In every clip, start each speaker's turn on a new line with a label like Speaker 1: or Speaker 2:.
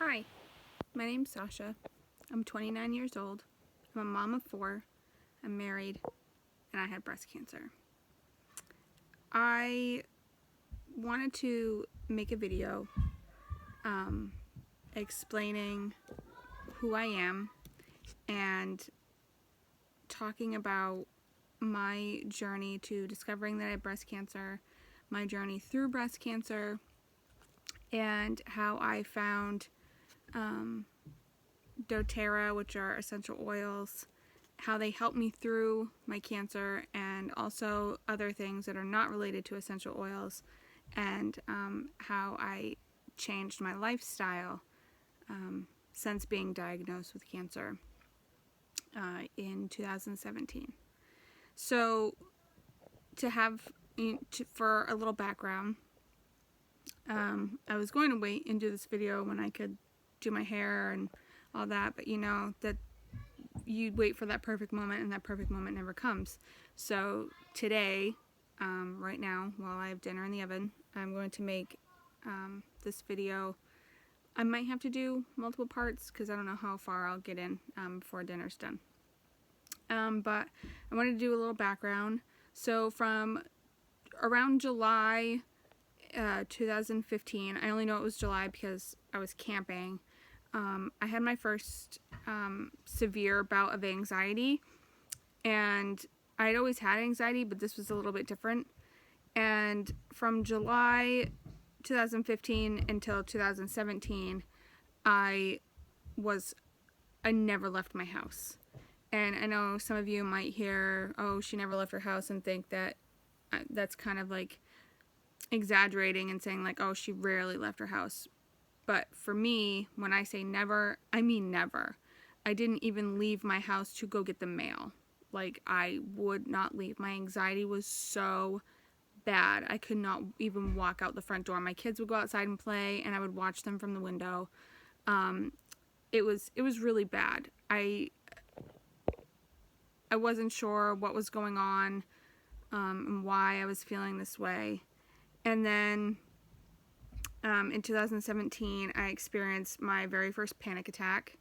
Speaker 1: Hi, my name's Sasha. I'm 29 years old. I'm a mom of 4. I'm married, and I had breast cancer. I wanted to make a video explaining who I am and talking about my journey to discovering that I had breast cancer, my journey through breast cancer, and how I found doTERRA, which are essential oils, how they help me through my cancer, and also other things that are not related to essential oils, and how I changed my lifestyle since being diagnosed with cancer in 2017. So for a little background, I was going to wait and do this video when I could do my hair and all that, but you know that you wait for that perfect moment, and that perfect moment never comes. So today, right now, while I have dinner in the oven, I'm going to make this video. I might have to do multiple parts because I don't know how far I'll get in before dinner's done. But I wanted to do a little background. So from around July 2015, I only know it was July because I was camping. I had my first severe bout of anxiety, and I had always had anxiety, but this was a little bit different. And from July 2015 until 2017, I never left my house. And I know some of you might hear, oh, she never left her house, and think that that's kind of like exaggerating and saying like, oh, she rarely left her house. But for me, when I say never, I mean never. I didn't even leave my house to go get the mail. Like, I would not leave. My anxiety was so bad. I could not even walk out the front door. My kids would go outside and play, and I would watch them from the window. It was really bad. I wasn't sure what was going on and why I was feeling this way. And then in 2017, I experienced my very first panic attack.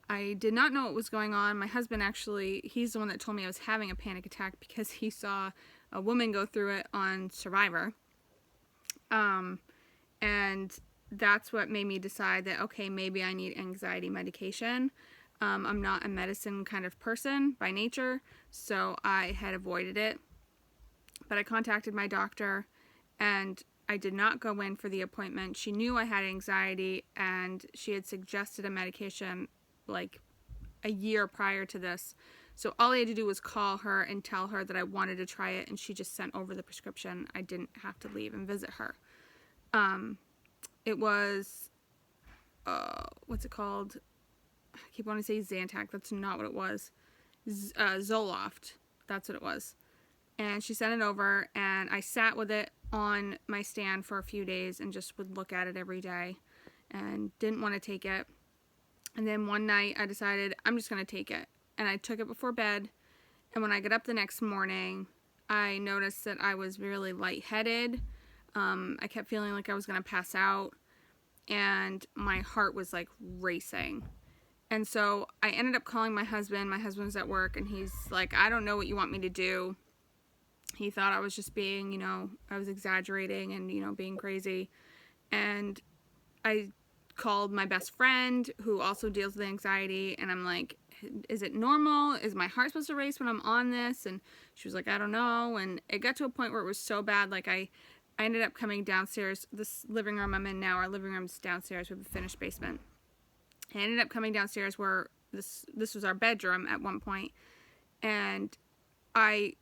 Speaker 1: I did not know what was going on. My husband actually, he's the one that told me I was having a panic attack because he saw a woman go through it on Survivor. And that's what made me decide that, okay, maybe I need anxiety medication. I'm not a medicine kind of person by nature, so I had avoided it. But I contacted my doctor, and I did not go in for the appointment. She knew I had anxiety, and she had suggested a medication like a year prior to this. So all I had to do was call her and tell her that I wanted to try it, and she just sent over the prescription. I didn't have to leave and visit her. It was, what's it called? I keep wanting to say Zantac. That's not what it was. Zoloft. That's what it was. And she sent it over, and I sat with it on my stand for a few days and just would look at it every day and didn't want to take it. And then one night I decided I'm just going to take it. And I took it before bed. And when I got up the next morning, I noticed that I was really lightheaded. I kept feeling like I was going to pass out. And my heart was like racing. And so I ended up calling my husband. My husband was at work, and he's like, I don't know what you want me to do. He thought I was just being, I was exaggerating and, being crazy. And I called my best friend who also deals with anxiety, and I'm like, is it normal? Is my heart supposed to race when I'm on this? And she was like, I don't know. And it got to a point where it was so bad, like I ended up coming downstairs. This living room I'm in now, our living room's downstairs with a finished basement. I ended up coming downstairs where this was our bedroom at one point, and I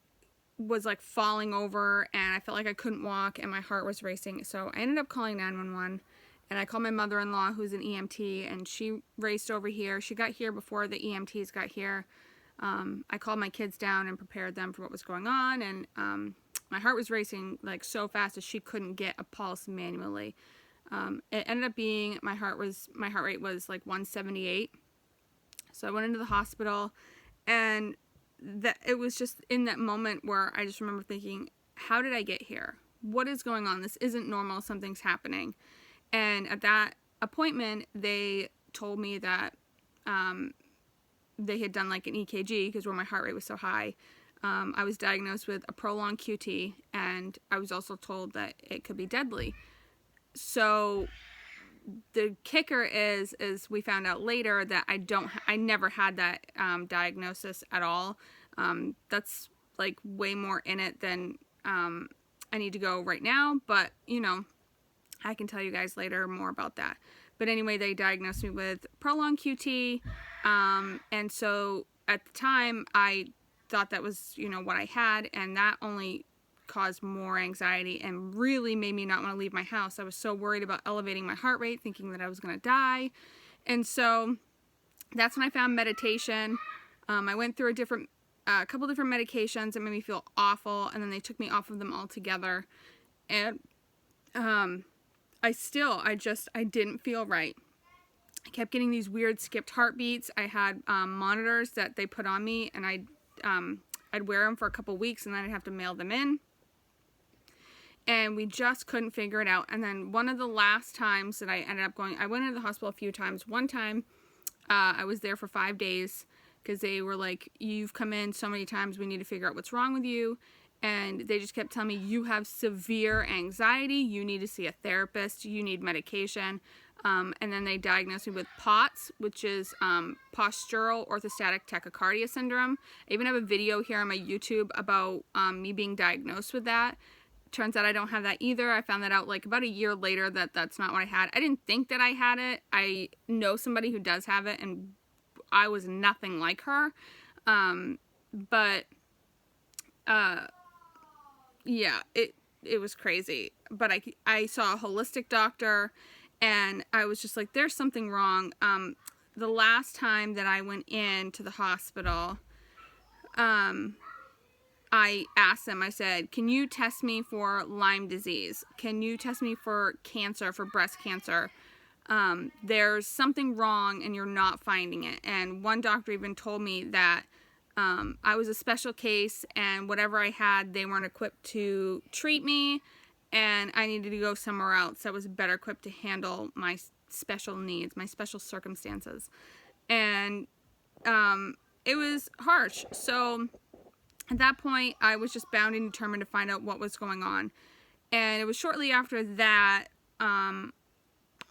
Speaker 1: was like falling over, and I felt like I couldn't walk, and my heart was racing. So I ended up calling 911, and I called my mother-in-law, who's an EMT, and she raced over here. She got here before the EMTs got here. I called my kids down and prepared them for what was going on, and my heart was racing like so fast that she couldn't get a pulse manually. It ended up being my heart rate was like 178. So I went into the hospital, and that it was just in that moment where I just remember thinking, how did I get here? What is going on? This isn't normal. Something's happening. And at that appointment, they told me that they had done like an EKG because where my heart rate was so high. I was diagnosed with a prolonged QT, and I was also told that it could be deadly. So the kicker is we found out later that I never had that diagnosis at all. That's like way more in it than I need to go right now, but you know, I can tell you guys later more about that. But anyway, they diagnosed me with prolonged QT, and so at the time I thought that was, you know, what I had, and that only caused more anxiety and really made me not want to leave my house. I was so worried about elevating my heart rate, thinking that I was going to die. And so that's when I found meditation. I went through a couple different medications that made me feel awful, and then they took me off of them altogether. And I didn't feel right. I kept getting these weird skipped heartbeats. I had monitors that they put on me, and I'd wear them for a couple weeks, and then I'd have to mail them in. And we just couldn't figure it out. And then one of the last times that I ended up going, I went into the hospital a few times. One time, I was there for 5 days because they were like, you've come in so many times, we need to figure out what's wrong with you. And they just kept telling me, you have severe anxiety, you need to see a therapist, you need medication. And then they diagnosed me with POTS, which is postural orthostatic tachycardia syndrome. I even have a video here on my YouTube about me being diagnosed with that. Turns out I don't have that either. I found that out like about a year later that that's not what I had. I didn't think that I had it. I know somebody who does have it, and I was nothing like her. Yeah, it was crazy. But I saw a holistic doctor, and I was just like, there's something wrong. The last time that I went into the hospital, I asked them, I said, can you test me for Lyme disease? Can you test me for cancer, for breast cancer? There's something wrong and you're not finding it. And one doctor even told me that I was a special case, and whatever I had, they weren't equipped to treat me, and I needed to go somewhere else that was better equipped to handle my special needs, my special circumstances. And it was harsh. So at that point, I was just bound and determined to find out what was going on. And it was shortly after that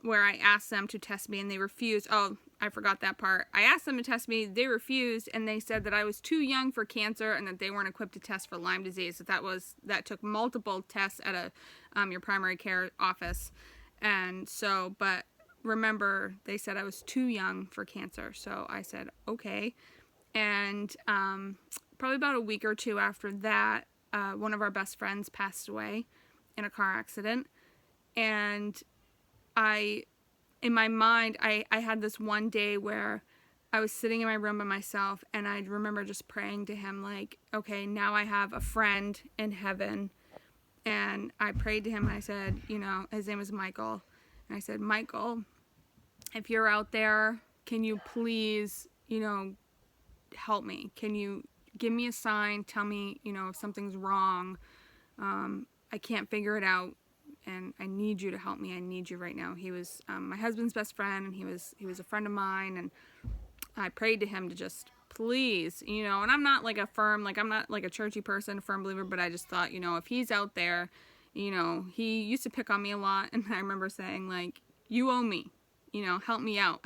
Speaker 1: where I asked them to test me, and they refused. Oh, I forgot that part. I asked them to test me, they refused, and they said that I was too young for cancer and that they weren't equipped to test for Lyme disease. That took multiple tests at your primary care office. And so, but remember, they said I was too young for cancer. So I said, okay. And probably about a week or two after that, one of our best friends passed away in a car accident. And in my mind, I had this one day where I was sitting in my room by myself, and I remember just praying to him like, okay, now I have a friend in heaven. And I prayed to him, and I said, you know, his name was Michael. And I said, Michael, if you're out there, can you please, you know, help me? Can you give me a sign? Tell me, you know, if something's wrong. I can't figure it out, and I need you to help me. I need you right now. He was my husband's best friend, and he was a friend of mine, and I prayed to him to just please, you know, and I'm not like I'm not like a churchy person, a firm believer, but I just thought, you know, if he's out there, you know, he used to pick on me a lot, and I remember saying like, you owe me, you know, help me out,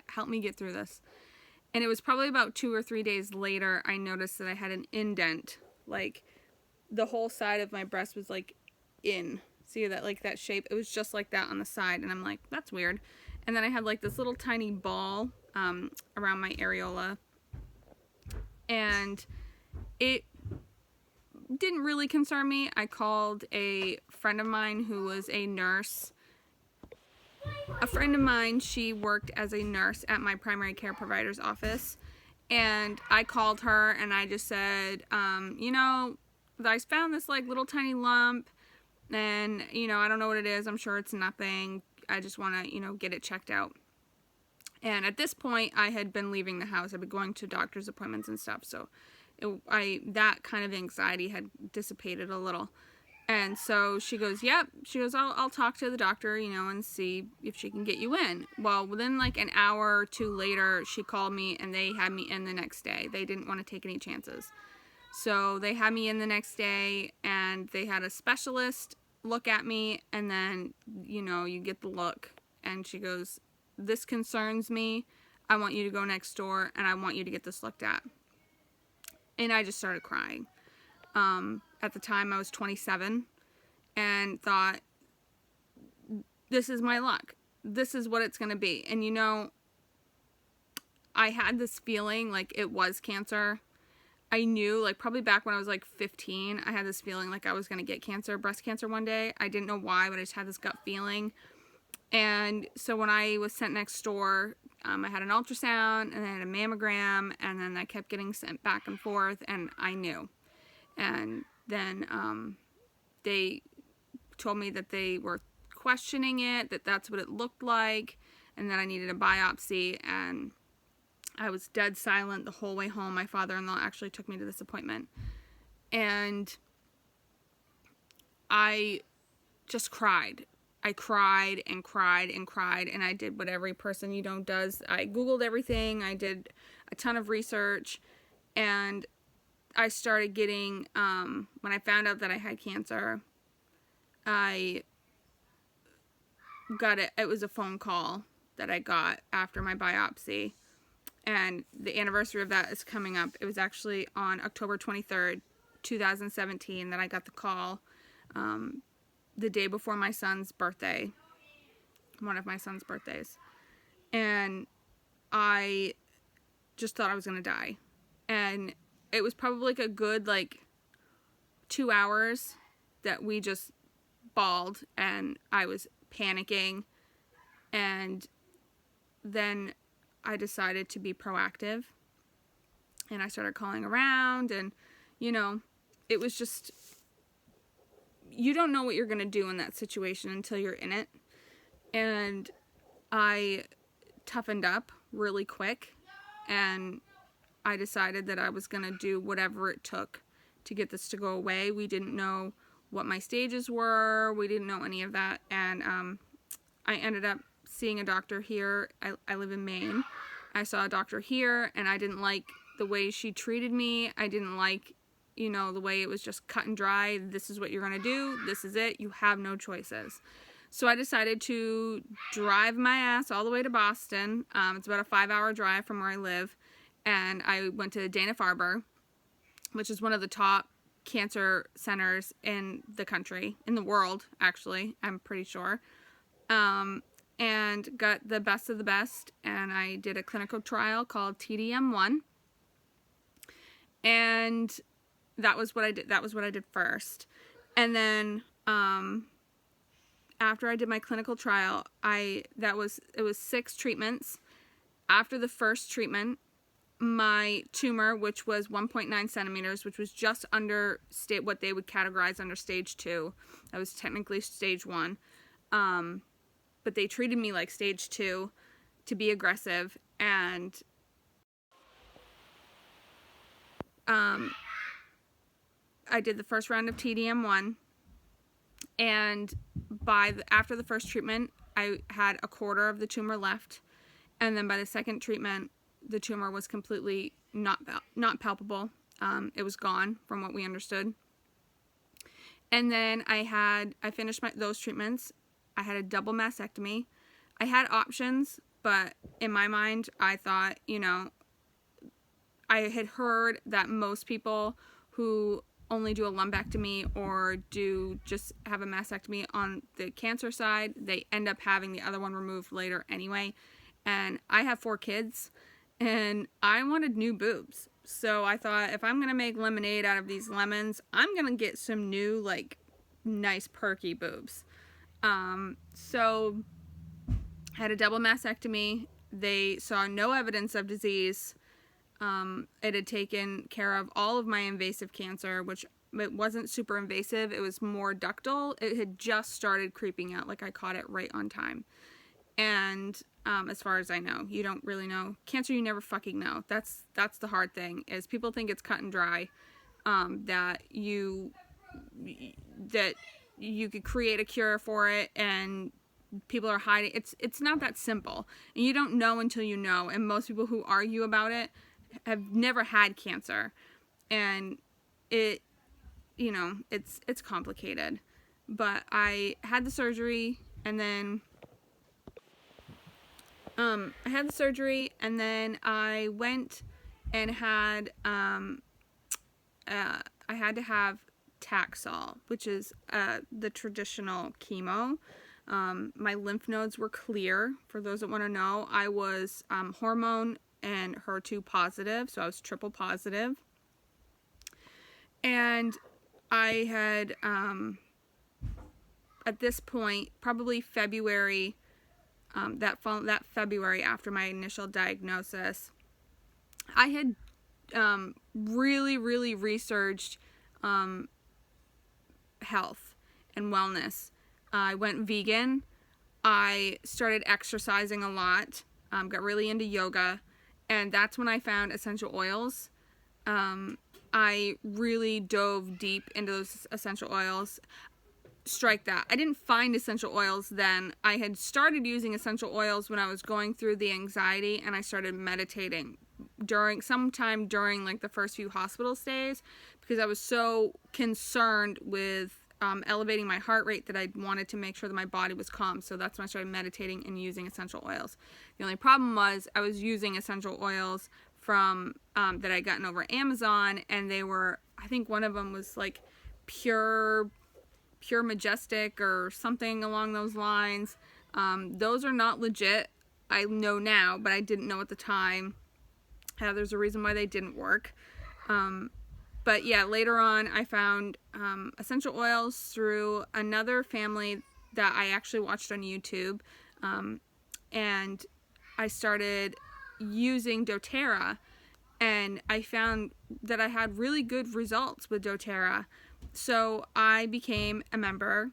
Speaker 1: help me get through this. And it was probably about 2 or 3 days later, I noticed that I had an indent, like the whole side of my breast was like in. See that, like that shape? It was just like that on the side, and I'm like, that's weird. And then I had like this little tiny ball around my areola, and it didn't really concern me. I called a friend of mine who was a nurse. A friend of mine, she worked as a nurse at my primary care provider's office, and I called her and I just said, you know, I found this like little tiny lump, and you know, I don't know what it is. I'm sure it's nothing. I just want to, you know, get it checked out. And at this point, I had been leaving the house. I'd been going to doctor's appointments and stuff, so that kind of anxiety had dissipated a little. And so she goes, yep. She goes, I'll talk to the doctor, you know, and see if she can get you in. Well, within like an hour or two later, she called me and they had me in the next day. They didn't want to take any chances. So they had me in the next day and they had a specialist look at me, and then, you know, you get the look. And she goes, this concerns me. I want you to go next door and I want you to get this looked at. And I just started crying. At the time I was 27 and thought, this is my luck. This is what it's going to be. And you know, I had this feeling like it was cancer. I knew, like, probably back when I was like 15, I had this feeling like I was going to get cancer, breast cancer one day. I didn't know why, but I just had this gut feeling. And so when I was sent next door, I had an ultrasound and I had a mammogram, and then I kept getting sent back and forth, and I knew. And then they told me that they were questioning it, that that's what it looked like, and that I needed a biopsy. And I was dead silent the whole way home. My father-in-law actually took me to this appointment. And I just cried. I cried and cried and cried, and I did what every person, you know, does. I Googled everything. I did a ton of research, and I started getting, when I found out that I had cancer, I got it. It was a phone call that I got after my biopsy, and the anniversary of that is coming up. It was actually on October 23rd, 2017 that I got the call, the day before my son's birthday, one of my son's birthdays. And I just thought I was going to die. And it was probably like a good, like, 2 hours that we just bawled, and I was panicking. And then I decided to be proactive, and I started calling around, and, you know, it was just, you don't know what you're going to do in that situation until you're in it. And I toughened up really quick, and I decided that I was going to do whatever it took to get this to go away. We didn't know what my stages were. We didn't know any of that. And I ended up seeing a doctor here. I live in Maine. I saw a doctor here, and I didn't like the way she treated me. I didn't like, you know, the way it was just cut and dry. This is what you're going to do. This is it. You have no choices. So I decided to drive my ass all the way to Boston. It's about a 5-hour drive from where I live. And I went to Dana-Farber, which is one of the top cancer centers in the country, in the world, actually, I'm pretty sure. And got the best of the best, and I did a clinical trial called TDM1. And that was what I did. That was what I did first. And then after I did my clinical trial, it was 6 treatments. After the first treatment, my tumor, which was 1.9 centimeters, which was just under what they would categorize under stage 2. That was technically stage 1. But they treated me like stage 2 to be aggressive. And I did the first round of TDM1. And after the first treatment, I had a quarter of the tumor left. And then by the second treatment, the tumor was completely not palpable. It was gone from what we understood. And then I finished those treatments. I had a double mastectomy. I had options, but in my mind, I thought, you know, I had heard that most people who only do a lumpectomy or just have a mastectomy on the cancer side, they end up having the other one removed later anyway. And I have 4 kids, and I wanted new boobs. So I thought, if I'm going to make lemonade out of these lemons, I'm going to get some new, like, nice perky boobs. So I had a double mastectomy. They saw no evidence of disease. It had taken care of all of my invasive cancer, which it wasn't super invasive. It was more ductal. It had just started creeping out. Like, I caught it right on time. And as far as I know, you don't really know. Cancer, you never fucking know. That's the hard thing, is people think it's cut and dry, that you that you could create a cure for it and people are hiding. It's not that simple, and you don't know until you know. And most people who argue about it have never had cancer, and it, you know, it's complicated. But I had the surgery, and then I went and had I had to have Taxol, which is the traditional chemo. My lymph nodes were clear. For those that want to know, I was hormone and HER2 positive, so I was triple positive. And I had, at this point, probably February, that February after my initial diagnosis, I had really researched health and wellness. I went vegan. I started exercising a lot, got really into yoga, and that's when I found essential oils. I really dove deep into those essential oils. Strike that. I didn't find essential oils then. I had started using essential oils when I was going through the anxiety, and I started meditating sometime during like the first few hospital stays, because I was so concerned with elevating my heart rate that I wanted to make sure that my body was calm. So that's when I started meditating and using essential oils. The only problem was I was using essential oils from that I'd gotten over Amazon, and they were, I think one of them was like pure majestic or something along those lines. Those are not legit. I know now, but I didn't know at the time. There's a reason why they didn't work. But yeah, later on I found essential oils through another family that I actually watched on YouTube. And I started using doTERRA, and I found that I had really good results with doTERRA. So I became a member.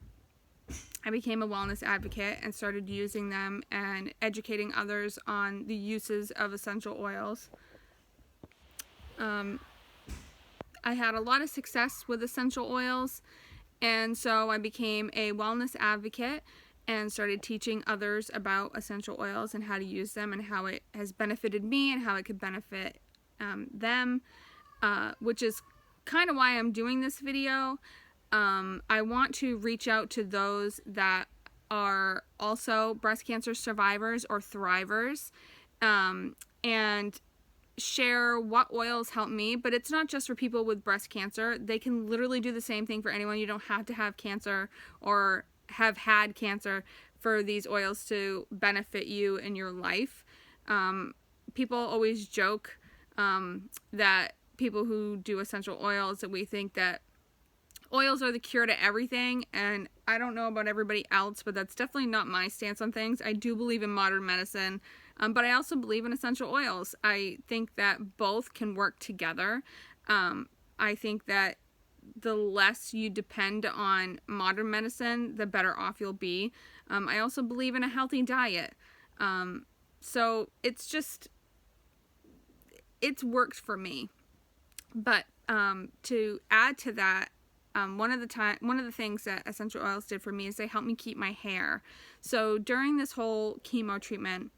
Speaker 1: I became a wellness advocate and started using them and educating others on the uses of essential oils. I had a lot of success with essential oils, and so I became a wellness advocate and started teaching others about essential oils and how to use them and how it has benefited me and how it could benefit them, which is kind of why I'm doing this video. I want to reach out to those that are also breast cancer survivors or thrivers, and share what oils help me. But it's not just for people with breast cancer. They can literally do the same thing for anyone. You don't have to have cancer or have had cancer for these oils to benefit you in your life. People always joke that people who do essential oils, that we think that oils are the cure to everything, and I don't know about everybody else, but that's definitely not my stance on things. I do believe in modern medicine, but I also believe in essential oils. I think that both can work together. I think that the less you depend on modern medicine, the better off you'll be. I also believe in a healthy diet. So it's worked for me. But to add to that, one of the things that essential oils did for me is they helped me keep my hair. So during this whole chemo treatment,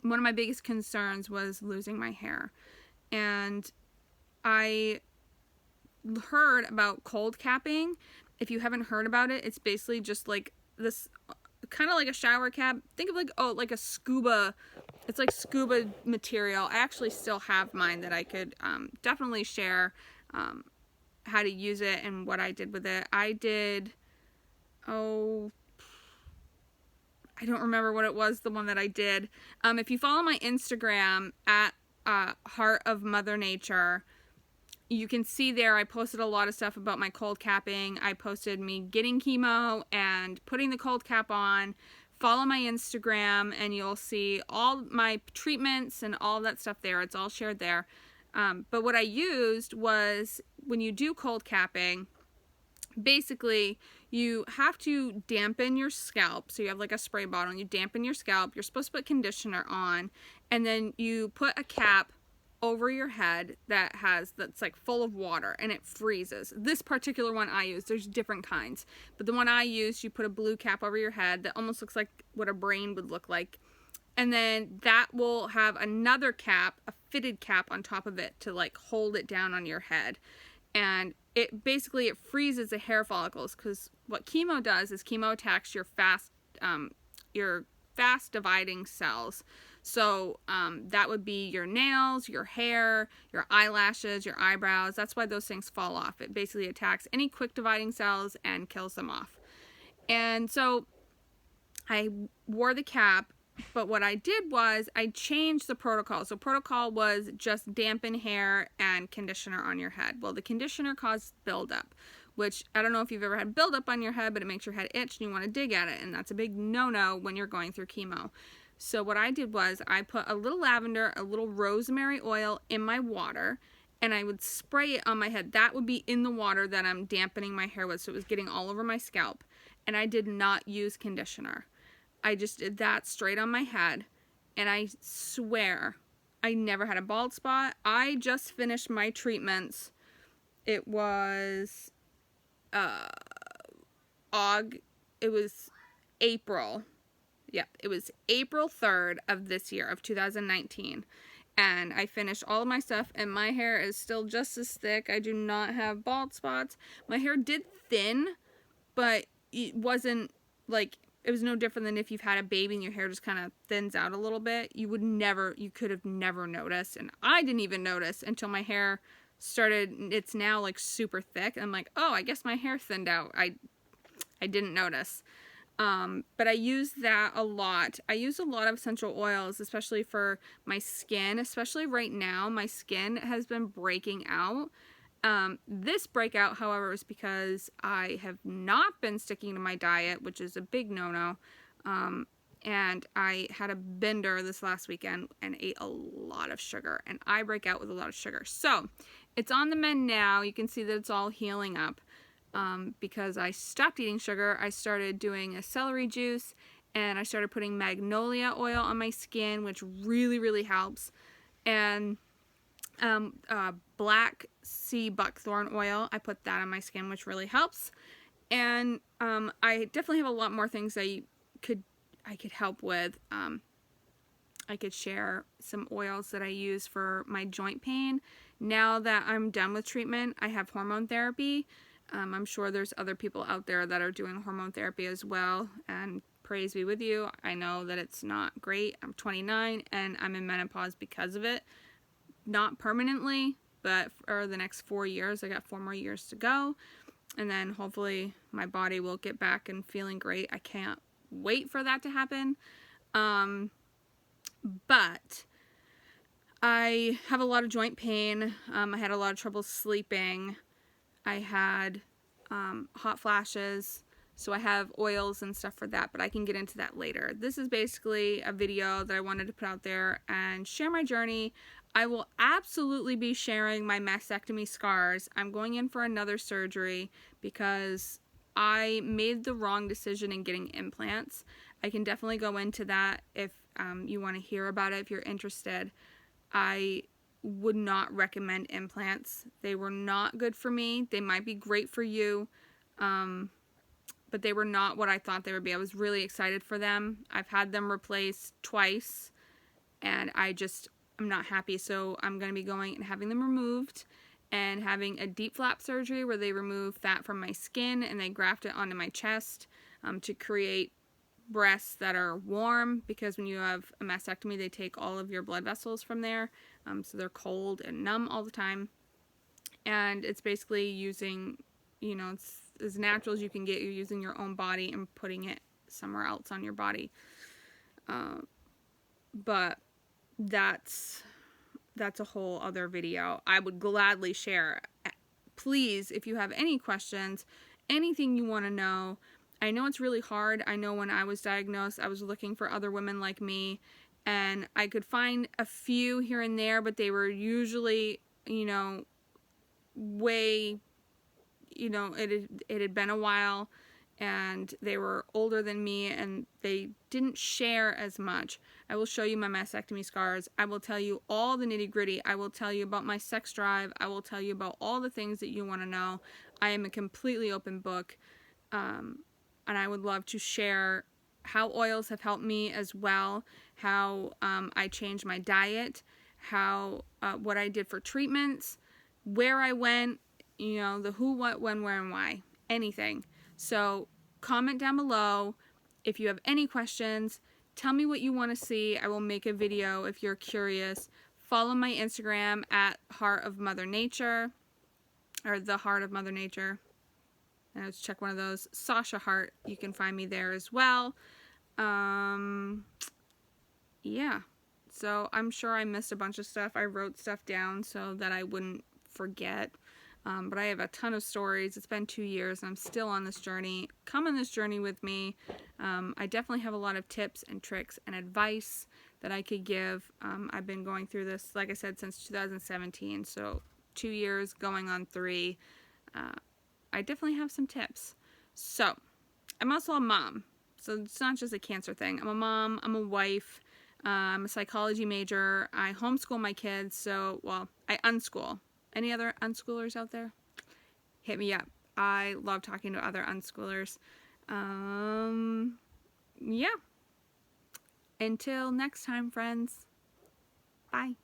Speaker 1: one of my biggest concerns was losing my hair. And I heard about cold capping. If you haven't heard about it, it's basically just like this, kind of like a shower cap. Think of like a scuba. It's like scuba material. I actually still have mine that I could definitely share how to use it and what I did with it. I don't remember what it was, the one that I did. If you follow my Instagram at Heart of Mother Nature, you can see there I posted a lot of stuff about my cold capping. I posted me getting chemo and putting the cold cap on. Follow my Instagram and you'll see all my treatments and all that stuff there. It's all shared there. But what I used was, when you do cold capping, basically you have to dampen your scalp. So you have like a spray bottle and you dampen your scalp. You're supposed to put conditioner on, and then you put a cap over your head that's like full of water, and it freezes. This particular one I use, there's different kinds, but the one I use, you put a blue cap over your head that almost looks like what a brain would look like, and then that will have another cap, a fitted cap on top of it to like hold it down on your head. And it basically, it freezes the hair follicles, because what chemo does is chemo attacks your fast dividing cells. So that would be your nails, your hair, your eyelashes, your eyebrows. That's why those things fall off. It basically attacks any quick dividing cells and kills them off. And so I wore the cap, but what I did was I changed the protocol. So protocol was just dampen hair and conditioner on your head. Well, the conditioner caused buildup, which I don't know if you've ever had buildup on your head, but it makes your head itch and you want to dig at it. And that's a big no-no when you're going through chemo. So what I did was I put a little lavender, a little rosemary oil in my water, and I would spray it on my head. That would be in the water that I'm dampening my hair with, so it was getting all over my scalp. And I did not use conditioner. I just did that straight on my head, and I swear I never had a bald spot. I just finished my treatments. It was it was April. Yep, it was April 3rd of this year, of 2019. And I finished all of my stuff, and my hair is still just as thick. I do not have bald spots. My hair did thin, but it wasn't like, it was no different than if you've had a baby and your hair just kind of thins out a little bit. You could have never noticed. And I didn't even notice until my hair started, it's now like super thick. I'm like, oh, I guess my hair thinned out. I didn't notice. But I use that a lot. I use a lot of essential oils, especially for my skin. Especially right now, my skin has been breaking out. This breakout, however, is because I have not been sticking to my diet, which is a big no-no. And I had a bender this last weekend and ate a lot of sugar. And I break out with a lot of sugar. So, it's on the mend now. You can see that it's all healing up. Because I stopped eating sugar, I started doing a celery juice, and I started putting magnolia oil on my skin, which really, really helps. And black sea buckthorn oil, I put that on my skin, which really helps. And I definitely have a lot more things I could help with. I could share some oils that I use for my joint pain. Now that I'm done with treatment, I have hormone therapy. I'm sure there's other people out there that are doing hormone therapy as well, and praise be with you. I know that it's not great. I'm 29 and I'm in menopause because of it. Not permanently, but for the next 4 years. I got 4 more years to go, and then hopefully my body will get back and feeling great. I can't wait for that to happen. But I have a lot of joint pain. I had a lot of trouble sleeping. I had hot flashes, so I have oils and stuff for that, but I can get into that later. This is basically a video that I wanted to put out there and share my journey. I will absolutely be sharing my mastectomy scars. I'm going in for another surgery because I made the wrong decision in getting implants. I can definitely go into that if you want to hear about it, if you're interested. I would not recommend implants. They were not good for me. They might be great for you, but they were not what I thought they would be. I was really excited for them. I've had them replaced twice, and I'm not happy, so I'm going to be going and having them removed and having a deep flap surgery where they remove fat from my skin and they graft it onto my chest to create breasts that are warm, because when you have a mastectomy, they take all of your blood vessels from there, so they're cold and numb all the time. And it's basically using, it's as natural as you can get. You're using your own body and putting it somewhere else on your body. But that's a whole other video. I would gladly share. Please, if you have any questions, anything you want to know. I know it's really hard. I know when I was diagnosed, I was looking for other women like me, and I could find a few here and there, but they were usually, way, it had been a while, and they were older than me and they didn't share as much. I will show you my mastectomy scars. I will tell you all the nitty gritty. I will tell you about my sex drive. I will tell you about all the things that you want to know. I am a completely open book, and I would love to share how oils have helped me as well, how I changed my diet, how what I did for treatments, where I went, you know, the who, what, when, where, and why, anything. So comment down below if you have any questions. Tell me what you want to see. I will make a video if you're curious. Follow my Instagram at Heart of Mother Nature, or The Heart of Mother Nature. And let's check one of those. Sasha Heart. You can find me there as well. Yeah. So I'm sure I missed a bunch of stuff. I wrote stuff down so that I wouldn't forget. But I have a ton of stories. It's been 2 years and I'm still on this journey. Come on this journey with me. I definitely have a lot of tips and tricks and advice that I could give. I've been going through this, like I said, since 2017. So 2 years going on 3. I definitely have some tips. So I'm also a mom. So it's not just a cancer thing. I'm a mom. I'm a wife. I'm a psychology major. I homeschool my kids. So, well, I unschool. Any other unschoolers out there? Hit me up. I love talking to other unschoolers. Yeah. Until next time, friends. Bye.